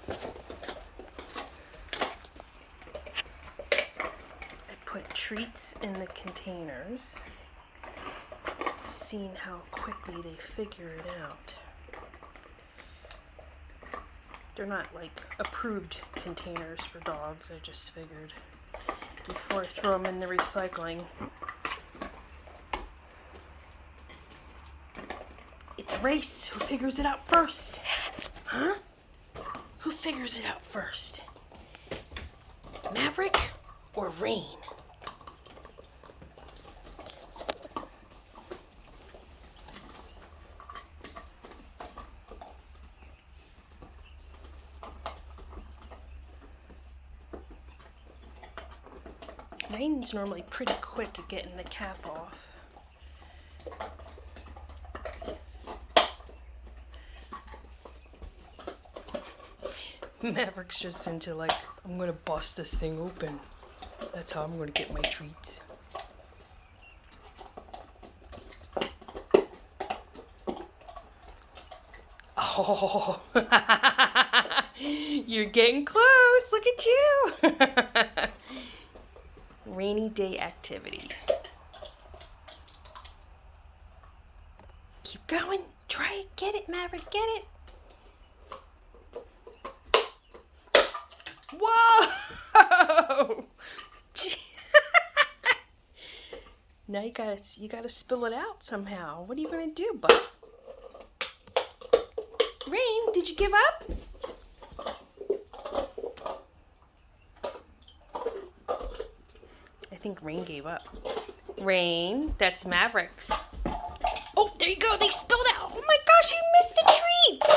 I put treats in the containers, seeing how quickly they figure it out. They're not like approved containers for dogs. I just figured before I throw them in the recycling. It's a race. Who figures it out first? Huh? Who figures it out first? Maverick or Reign? Reign's normally pretty quick at getting the cap off. Maverick's just into like, I'm gonna bust this thing open. That's how I'm gonna get my treats. Oh, you're getting close. Look at you. Rainy day activity. Keep going. Try it. Get it, Maverick. Get it. Whoa! Now you gotta spill it out somehow. What are you gonna do, bud? Reign, did you give up? I think Reign gave up. Reign, that's Maverick's. Oh, there you go. They spilled out. Oh my gosh, you missed the treats.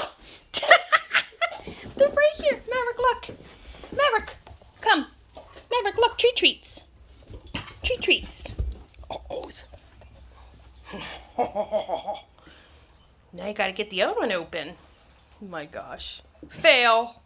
They're right here. Maverick, look. Maverick, come. Maverick, look. Treats. Treats. Oh. Now you gotta get the other one open. Oh my gosh. Fail.